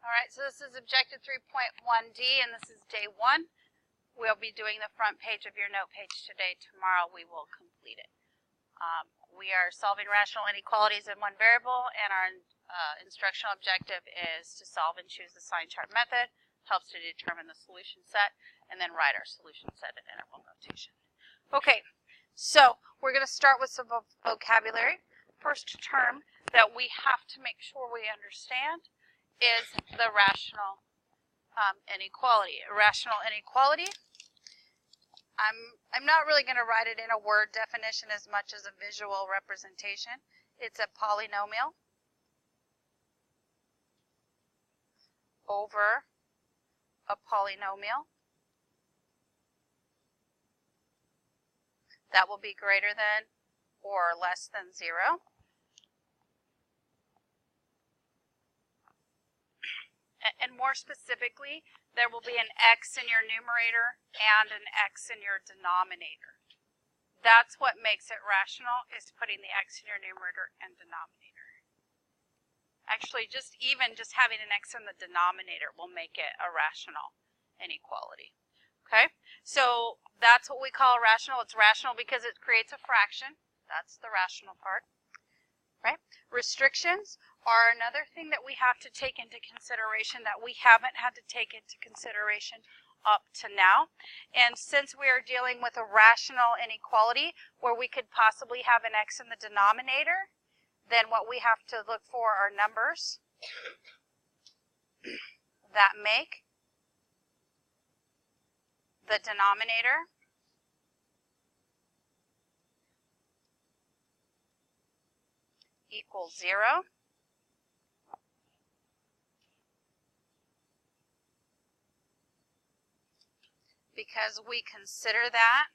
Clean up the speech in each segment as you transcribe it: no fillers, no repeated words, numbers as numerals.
All right, so this is objective 3.1D, and this is day 1. We'll be doing the front page of your note page today. Tomorrow we will complete it. We are solving rational inequalities in one variable, and our instructional objective is to solve and choose the sign chart method. Helps to determine the solution set, and then write our solution set in interval notation. Okay, so we're going to start with some vocabulary. First term that we have to make sure we understand is the rational inequality. A rational inequality, I'm not really going to write it in a word definition as much as a visual representation. It's a polynomial over a polynomial that will be greater than or less than 0. And more specifically, there will be an x in your numerator and an x in your denominator. That's what makes it rational, is putting the x in your numerator and denominator. Actually, just having an x in the denominator will make it a rational inequality. Okay, so that's what we call rational. It's rational because it creates a fraction. That's the rational part. Right? Restrictions are another thing that we have to take into consideration that we haven't had to take into consideration up to now. And since we are dealing with a rational inequality where we could possibly have an x in the denominator, then what we have to look for are numbers that make the denominator equal 0. Because we consider that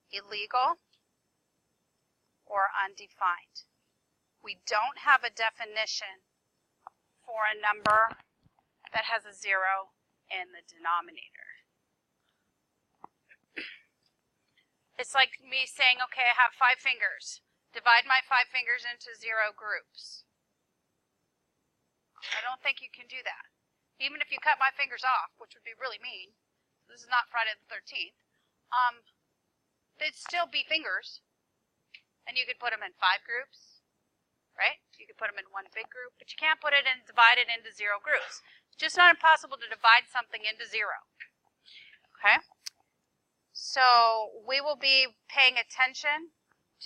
illegal or undefined. We don't have a definition for a number that has a 0 in the denominator. It's like me saying, okay, I have 5 fingers. Divide my 5 fingers into 0 groups. I don't think you can do that. Even if you cut my fingers off, which would be really mean. This is not Friday the 13th. They'd still be fingers. And you could put them in 5 groups, right? You could put them in one big group, but you can't put it and divide it into 0 groups. It's just not impossible to divide something into 0. Okay? So we will be paying attention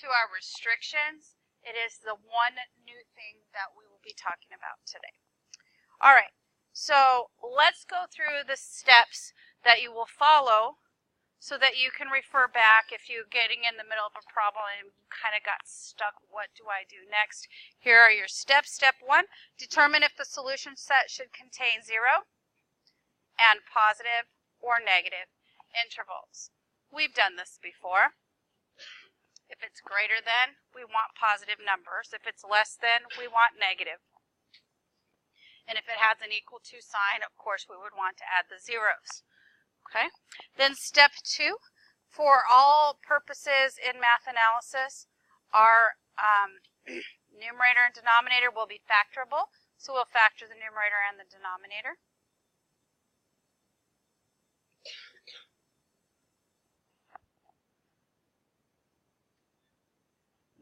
to our restrictions. It is the one new thing that we will be talking about today. All right, so let's go through the steps that you will follow so that you can refer back if you're getting in the middle of a problem and kind of got stuck. What do I do next? Here are your steps. Step 1, determine if the solution set should contain 0 and positive or negative intervals. We've done this before. If it's greater than, we want positive numbers. If it's less than, we want negative. And if it has an equal to sign, of course, we would want to add the zeros. Okay? Then step 2, for all purposes in math analysis, our numerator and denominator will be factorable. So we'll factor the numerator and the denominator.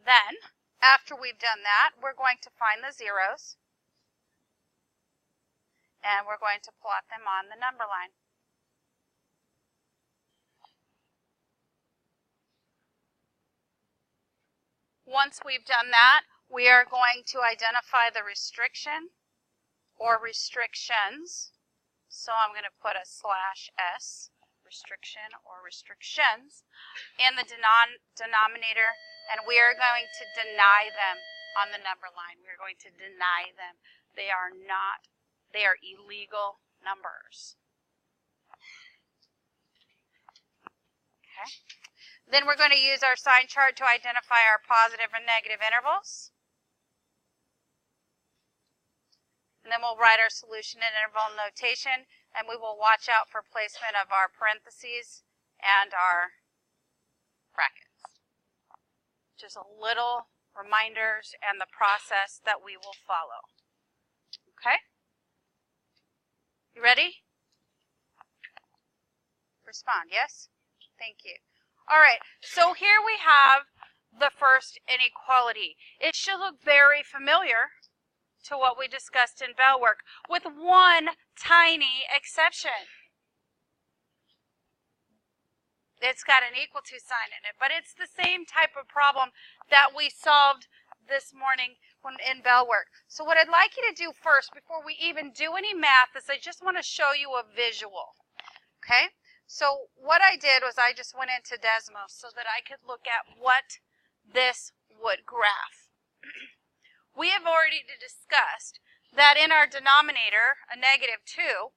Then, after we've done that, we're going to find the zeros, and we're going to plot them on the number line. Once we've done that, we are going to identify the restriction or restrictions. So I'm going to put a /s, restriction or restrictions, in the denominator. And we are going to deny them on the number line. We are going to deny them. They are illegal numbers. Okay. Then we're going to use our sign chart to identify our positive and negative intervals. And then we'll write our solution in interval notation, and we will watch out for placement of our parentheses and our brackets. Just a little reminders and the process that we will follow. Okay? Anybody? Respond, yes? Thank you. All right, so here we have the first inequality. It should look very familiar to what we discussed in bell work, with one tiny exception. It's got an equal to sign in it, but it's the same type of problem that we solved this morning in bell work. So what I'd like you to do first, before we even do any math, is I just want to show you a visual. Okay? So what I did was I just went into Desmos so that I could look at what this would graph. We have already discussed that in our denominator, a -2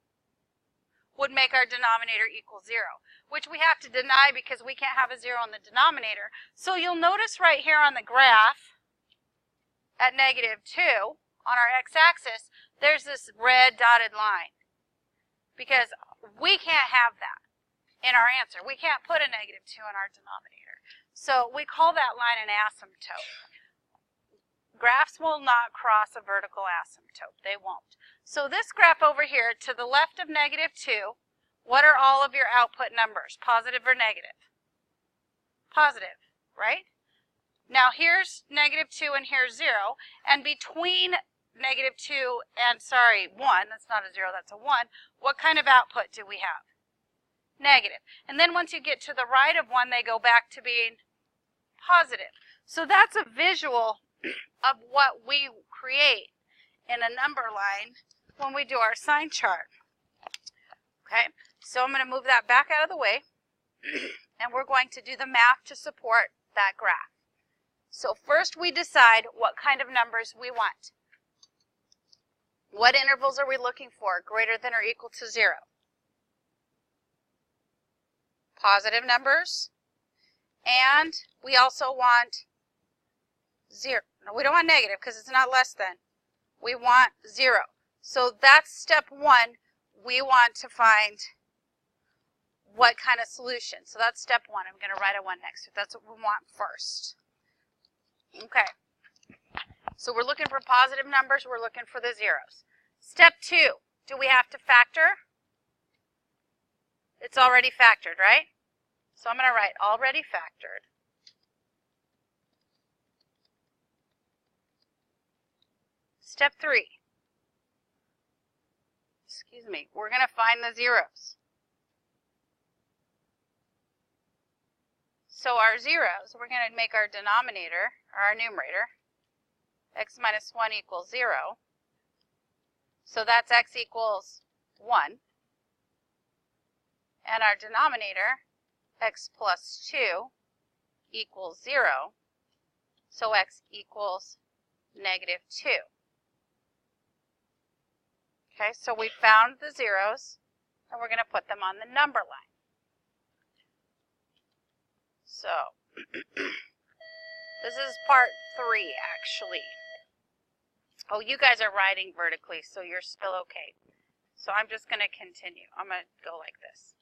would make our denominator equal 0, which we have to deny because we can't have a 0 in the denominator. So you'll notice right here on the graph at -2 on our x-axis, there's this red dotted line because we can't have that in our answer. We can't put a -2 in our denominator. So we call that line an asymptote. Graphs will not cross a vertical asymptote. They won't. So this graph over here, to the left of -2, what are all of your output numbers? Positive or negative? Positive, right? Now here's -2 and here's 0. And between -2 and, 1, that's not a 0, that's a 1, what kind of output do we have? Negative. And then once you get to the right of 1, they go back to being positive. So that's a visual of what we create in a number line when we do our sign chart. Okay, so I'm going to move that back out of the way, and we're going to do the math to support that graph. So first we decide what kind of numbers we want. What intervals are we looking for? Greater than or equal to 0. Positive numbers, and we also want 0. No, we don't want negative because it's not less than. We want 0. So that's step 1. We want to find what kind of solution. So that's step 1. I'm going to write a 1 next to it. That's what we want first. Okay. So we're looking for positive numbers. We're looking for the zeros. Step 2. Do we have to factor? It's already factored, right? So I'm going to write already factored. Step 3. Excuse me. We're going to find the zeros. So our zeros, we're going to make our denominator, or our numerator, x minus 1 equals 0. So that's x equals 1. And our denominator, x plus 2 equals 0. So x equals -2. Okay, so we found the zeros, and we're going to put them on the number line. So, this is part 3, actually. Oh, you guys are writing vertically, so you're still okay. So I'm just going to continue. I'm going to go like this.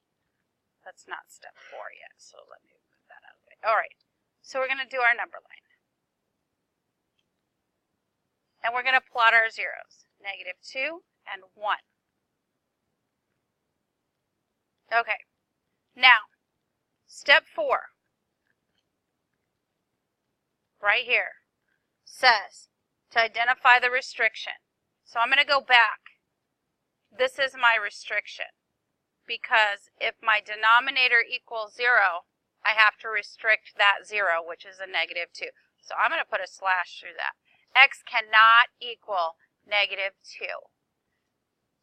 That's not step 4 yet, so let me move that out of the way. All right, so we're going to do our number line. And we're going to plot our zeros, -2 and 1. Okay, now, step 4, right here, says to identify the restriction. So I'm going to go back. This is my restriction, because if my denominator equals 0, I have to restrict that 0, which is a -2. So I'm going to put a slash through that. X cannot equal -2.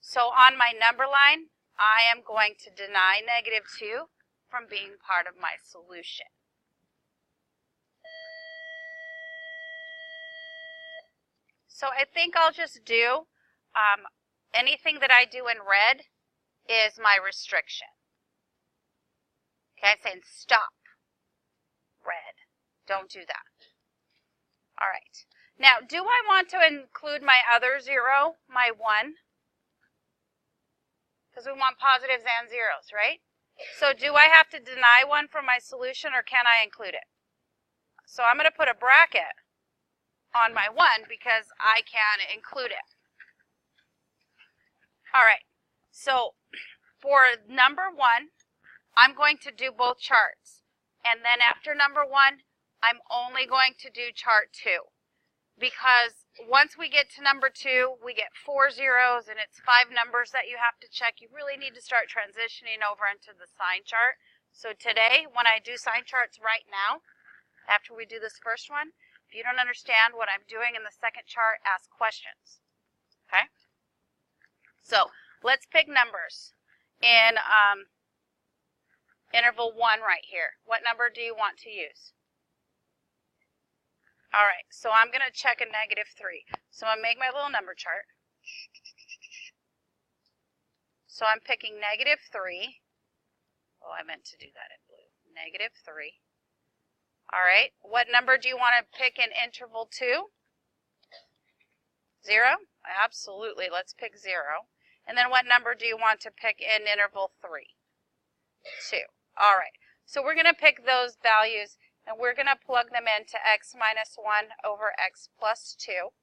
So on my number line, I am going to deny -2 from being part of my solution. So I think I'll just do, anything that I do in red is my restriction. Okay, I'm saying stop. Red. Don't do that. All right. Now, do I want to include my other 0, my 1? Because we want positives and zeros, right? So do I have to deny 1 from my solution, or can I include it? So I'm going to put a bracket on my 1 because I can include it. All right. So for number 1, I'm going to do both charts. And then after number 1, I'm only going to do chart 2. Because once we get to number 2, we get 4 zeros and it's 5 numbers that you have to check. You really need to start transitioning over into the sign chart. So today, when I do sign charts right now, after we do this first one, if you don't understand what I'm doing in the second chart, ask questions. Okay? So let's pick numbers in interval 1 right here. What number do you want to use? All right, so I'm going to check a -3. So I'm going to make my little number chart. So I'm picking -3. Oh, I meant to do that in blue. -3. All right, what number do you want to pick in interval 2? 0? Absolutely, let's pick 0. And then what number do you want to pick in interval 3? 2. All right, so we're going to pick those values and we're going to plug them into x minus 1 over x plus 2.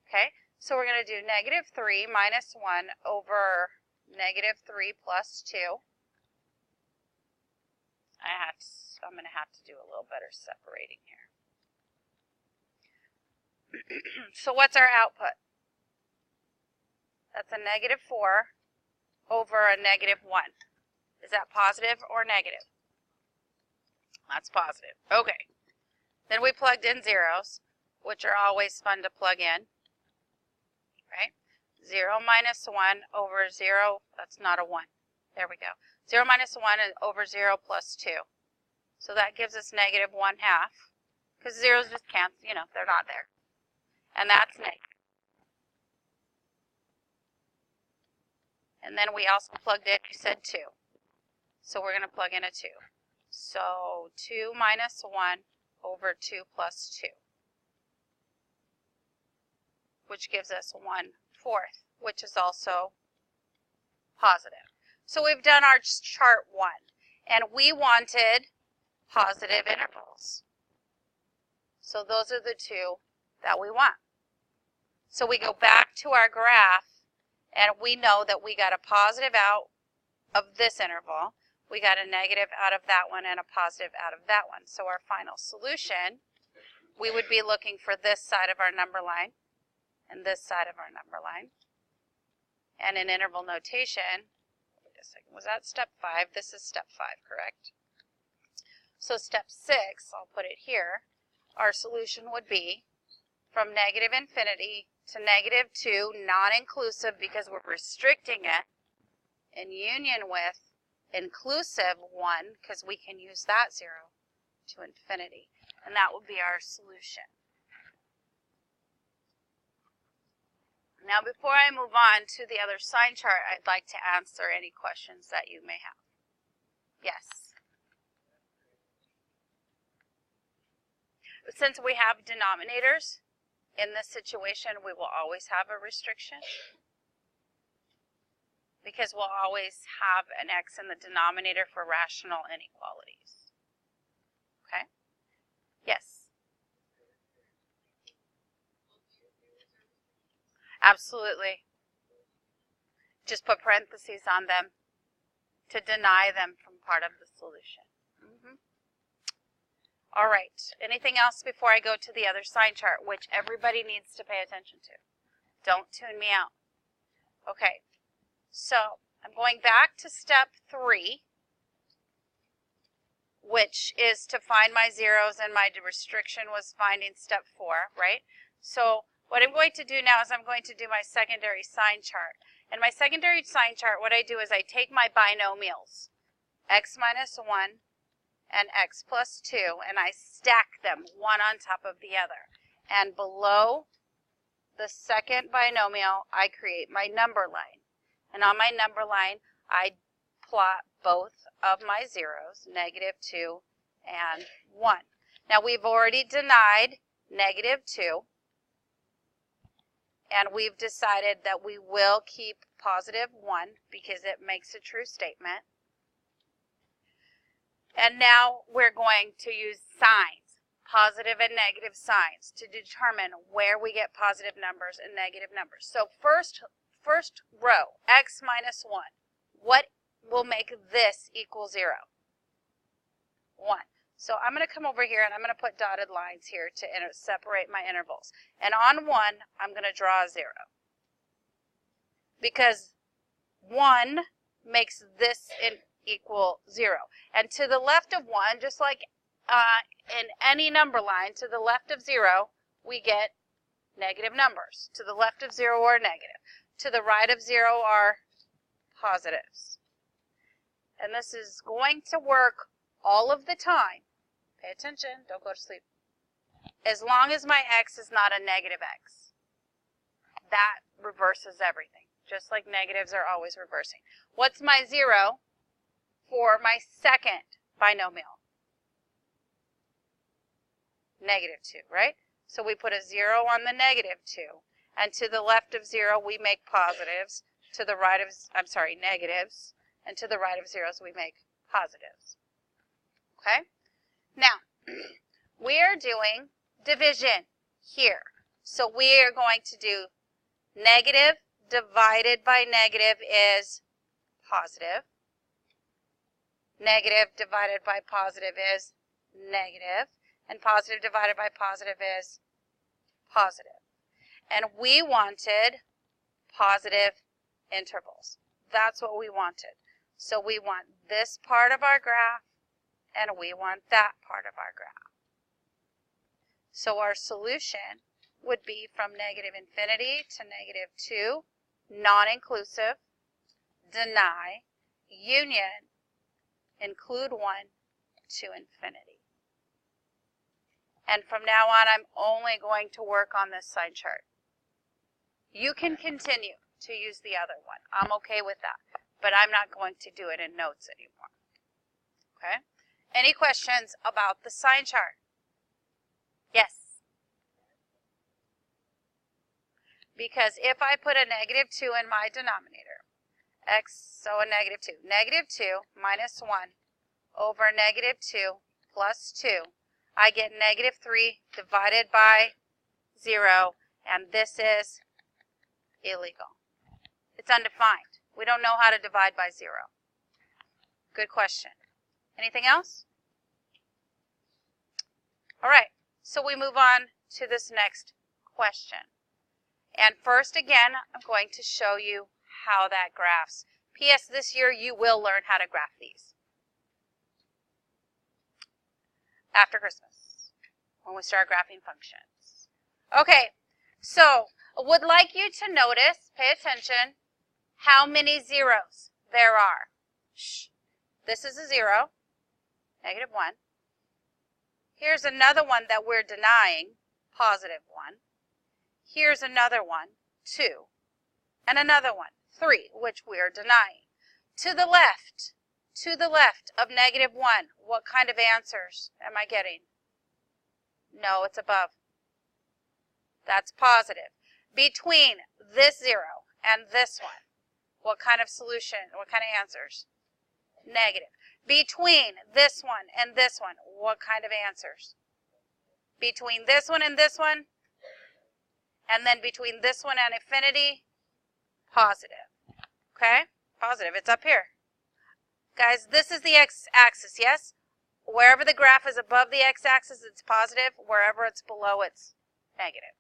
Okay, so we're going to do -3 minus 1 over -3 plus 2. I'm going to have to do a little better separating here. So what's our output? That's a -4 over a -1. Is that positive or negative? That's positive. Okay. Then we plugged in zeros, which are always fun to plug in. Right? 0 minus 1 over 0, that's not a 1. There we go. 0 minus 1 over 0 plus 2. So that gives us -1/2. Because zeros just can't, they're not there. And that's negative. And then we also plugged in, you said 2. So we're going to plug in a 2. So 2 minus 1 over 2 plus 2, which gives us 1/4, which is also positive. So we've done our chart 1, and we wanted positive intervals. So those are the 2 that we want. So we go back to our graph, and we know that we got a positive out of this interval. We got a negative out of that one and a positive out of that one. So our final solution, we would be looking for this side of our number line and this side of our number line. And in interval notation, wait a second, was that step 5? This is step 5, correct? So step 6, I'll put it here, our solution would be from -infinity to -2, non-inclusive because we're restricting it, in union with inclusive 1, because we can use that 0 to infinity. And that would be our solution. Now before I move on to the other sign chart, I'd like to answer any questions that you may have. Yes? Since we have denominators, in this situation we will always have a restriction. Because we'll always have an x in the denominator for rational inequalities. Okay? Yes? Absolutely. Just put parentheses on them to deny them from part of the solution. All right. Anything else before I go to the other sign chart, which everybody needs to pay attention to? Don't tune me out. Okay. So I'm going back to step 3, which is to find my zeros, and my restriction was finding step 4, right? So what I'm going to do now is I'm going to do my secondary sign chart. And my secondary sign chart, what I do is I take my binomials, x minus 1 and x plus 2, and I stack them one on top of the other. And below the second binomial, I create my number line. And on my number line, I plot both of my zeros, -2 and 1. Now we've already denied -2, and we've decided that we will keep +1 because it makes a true statement. And now we're going to use signs, positive and negative signs, to determine where we get positive numbers and negative numbers. So first first row, x minus 1, what will make this equal 0? 1. So I'm going to come over here and I'm going to put dotted lines here to separate my intervals. And on 1, I'm going to draw a 0. Because 1 makes this equal 0. And to the left of 1, just like in any number line, to the left of 0, we get negative numbers. To the left of 0 are negative. To the right of 0 are positives. And this is going to work all of the time. Pay attention, don't go to sleep. As long as my x is not a negative x. That reverses everything, just like negatives are always reversing. What's my 0 for my second binomial? Negative 2, right? So we put a 0 on the negative 2. And to the left of 0, we make positives. To the right of, negatives. And to the right of zeros, we make positives. Okay? Now, we are doing division here. So we are going to do negative divided by negative is positive. Negative divided by positive is negative. And positive divided by positive is positive. And we wanted positive intervals. That's what we wanted. So we want this part of our graph, and we want that part of our graph. So our solution would be from negative infinity to negative 2, non-inclusive, deny, union, include 1 to infinity. And from now on, I'm only going to work on this side chart. You can continue to use the other one. I'm okay with that. But I'm not going to do it in notes anymore. Okay? Any questions about the sign chart? Yes. Because if I put a negative 2 in my denominator, so a negative 2. Negative 2 minus 1 over negative 2 plus 2. I get negative 3 divided by 0, and this is illegal. It's undefined. We don't know how to divide by 0. Good question. Anything else? All right, so we move on to this next question. And first, again, I'm going to show you how that graphs. P.S. This year, you will learn how to graph these. After Christmas, when we start graphing functions. Okay, so I would like you to notice, pay attention, how many zeros there are. Shh. This is a 0, negative 1. Here's another one that we're denying, positive 1. Here's another one, 2. And another one, 3, which we're denying. To the left of negative 1, what kind of answers am I getting? No, it's above. That's positive. Between this 0 and this one, what kind of solution, what kind of answers? Negative. Between this one and this one, what kind of answers? Between this one and this one, and then between this one and infinity, positive. Okay? Positive. It's up here. Guys, this is the x-axis, yes? Wherever the graph is above the x-axis, it's positive. Wherever it's below, it's negative.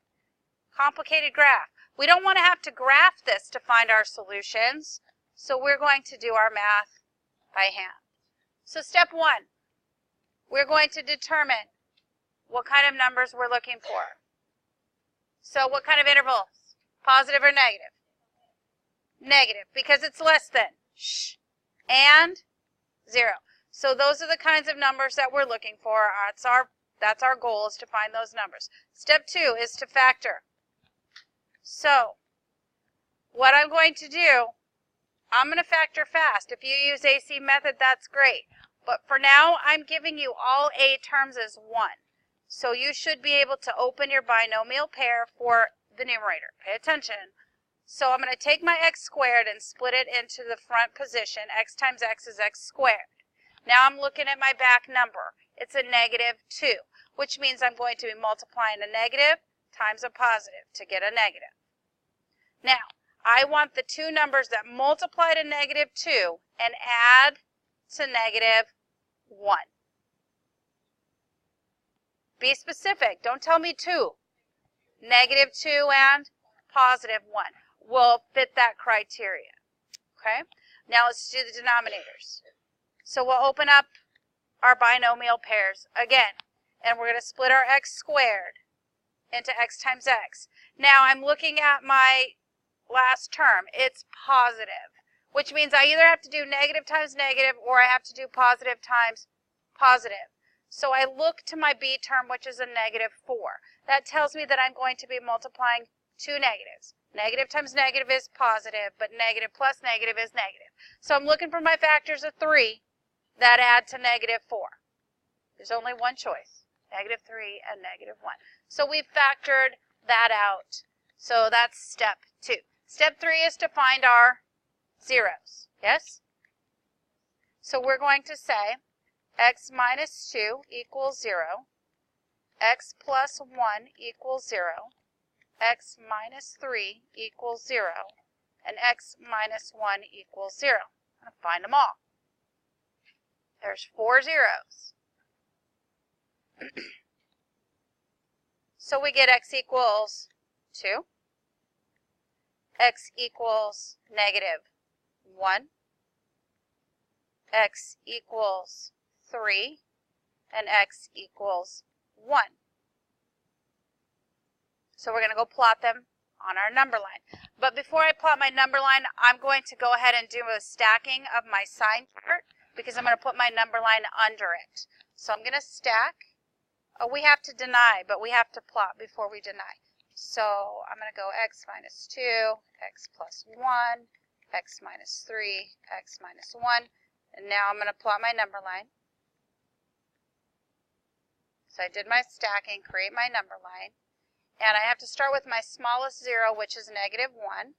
Complicated graph. We don't want to have to graph this to find our solutions, so we're going to do our math by hand. So step 1, we're going to determine what kind of numbers we're looking for. So what kind of intervals? Positive or negative? Negative, because it's less than. Shh. And 0. So those are the kinds of numbers that we're looking for. That's our goal, is to find those numbers. Step 2 is to factor. So what I'm going to do, I'm going to factor fast. If you use AC method, that's great. But for now, I'm giving you all A terms as 1. So you should be able to open your binomial pair for the numerator. Pay attention. So I'm going to take my x squared and split it into the front position. X times x is x squared. Now I'm looking at my back number. It's a negative 2, which means I'm going to be multiplying a negative times a positive to get a negative. Now, I want the two numbers that multiply to -2 and add to -1. Be specific. Don't tell me 2. -2 and +1 will fit that criteria. Okay? Now let's do the denominators. So we'll open up our binomial pairs again, and we're going to split our x squared into x times x. Now I'm looking at my last term. It's positive, which means I either have to do negative times negative or I have to do positive times positive. So I look to my b term, which is a -4. That tells me that I'm going to be multiplying two negatives. Negative times negative is positive, but negative plus negative is negative. So I'm looking for my factors of 3 that add to -4. There's only one choice, -3 and -1. So we've factored that out. So that's step 2. Step 3 is to find our zeros, yes? So we're going to say x minus 2 equals 0, x plus 1 equals 0, x minus 3 equals 0, and x minus 1 equals 0. I'm going to find them all. There's 4 zeros. So we get x equals 2, x equals -1, x equals 3, and x equals 1. So we're going to go plot them on our number line. But before I plot my number line, I'm going to go ahead and do a stacking of my sign chart because I'm going to put my number line under it. So I'm going to stack. Oh, we have to deny, but we have to plot before we deny. So I'm going to go x minus 2, x plus 1, x minus 3, x minus 1. And now I'm going to plot my number line. So I did my stacking, create my number line. And I have to start with my smallest zero, which is -1.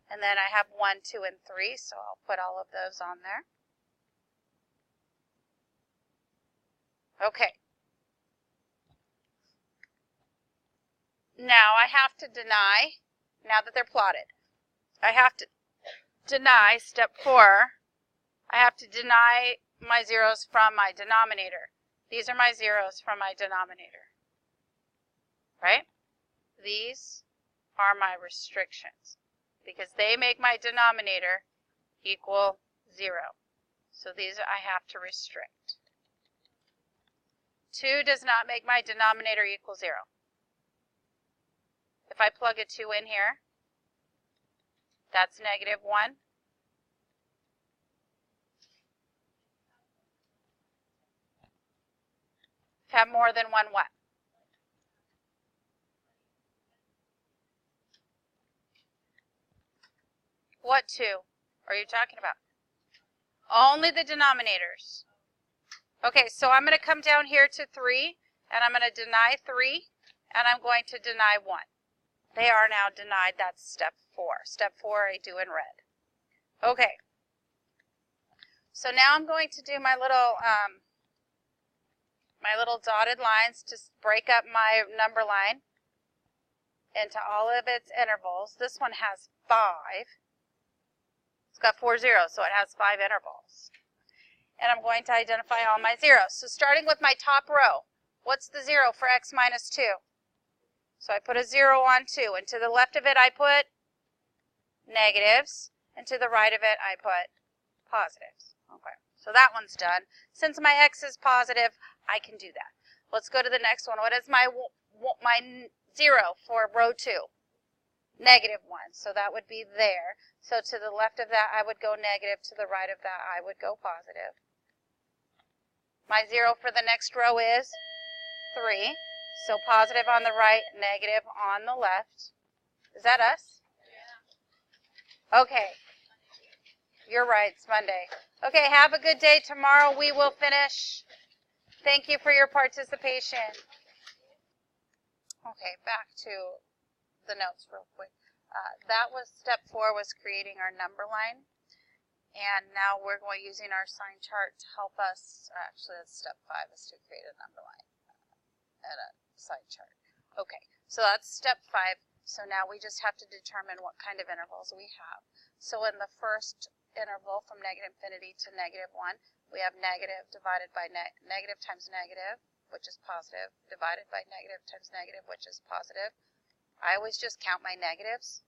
And then I have 1, 2, and 3, so I'll put all of those on there. Okay. Now I have to deny, now that they're plotted, I have to deny, step 4, I have to deny my zeros from my denominator. These are my zeros from my denominator. Right? These are my restrictions because they make my denominator equal 0. So these I have to restrict. 2 does not make my denominator equal 0. If I plug a 2 in here, that's -1. Have more than one what? What 2 are you talking about? Only the denominators. Okay, so I'm going to come down here to 3, and I'm going to deny 3, and I'm going to deny 1. They are now denied. That's step 4. Step 4 I do in red. Okay. So now I'm going to do my little dotted lines to break up my number line into all of its intervals. This one has 5. It's got 4 zeros, so it has 5 intervals. And I'm going to identify all my zeros. So starting with my top row, what's the 0 for x minus 2? So I put a 0 on 2, and to the left of it I put negatives, and to the right of it I put positives. Okay, so that one's done. Since my x is positive, I can do that. Let's go to the next one. What is my 0 for row 2? -1, so that would be there. So to the left of that I would go negative, to the right of that I would go positive. My 0 for the next row is 3, so positive on the right, negative on the left. Is that us? Yeah. Okay. You're right, it's Monday. Okay, have a good day. Tomorrow we will finish. Thank you for your participation. Okay, back to the notes real quick. That was step 4, was creating our number line. And now we're going using our sign chart to help us. Actually, that's step 5, is to create a number line and a sign chart. Okay, so that's step 5. So now we just have to determine what kind of intervals we have. So in the first interval from negative infinity to -1, we have negative divided by negative times negative, which is positive, divided by negative times negative, which is positive. I always just count my negatives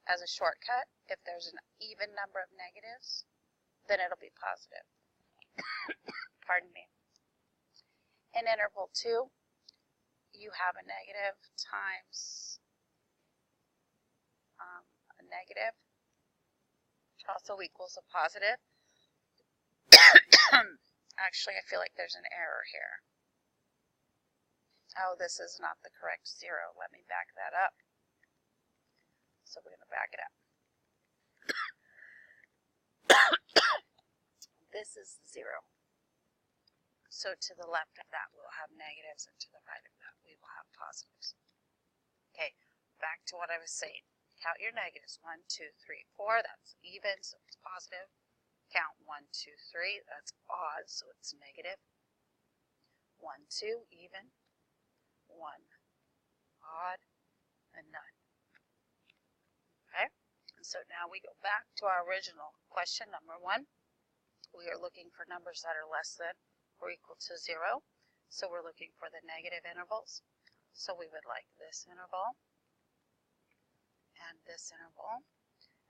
as a shortcut. If there's an even number of negatives, then it'll be positive. Pardon me. In interval 2, you have a negative times a negative, which also equals a positive. Actually, I feel like there's an error here. Oh, this is not the correct 0. Let me back that up. So we're going to back it up. This is 0. So to the left of that, we'll have negatives, and to the right of that, we will have positives. Okay, back to what I was saying. Count your negatives. 1, 2, 3, 4. That's even, so it's positive. Count 1, 2, 3. That's odd, so it's negative. 1, 2, even. 1, odd, and none. Okay, and so now we go back to our original question, number 1. We are looking for numbers that are less than or equal to 0. So we're looking for the negative intervals. So we would like this interval and this interval.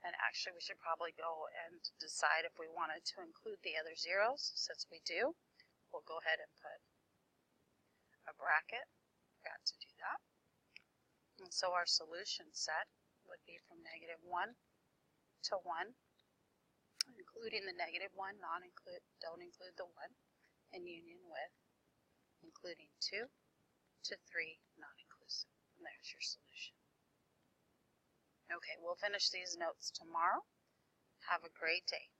And actually, we should probably go and decide if we wanted to include the other zeros. Since we do, we'll go ahead and put a bracket. Forgot to do that. And so our solution set would be from -1 to 1, including the -1, don't include the 1, in union with including 2 to 3, non-inclusive. And there's your solution. Okay, we'll finish these notes tomorrow. Have a great day.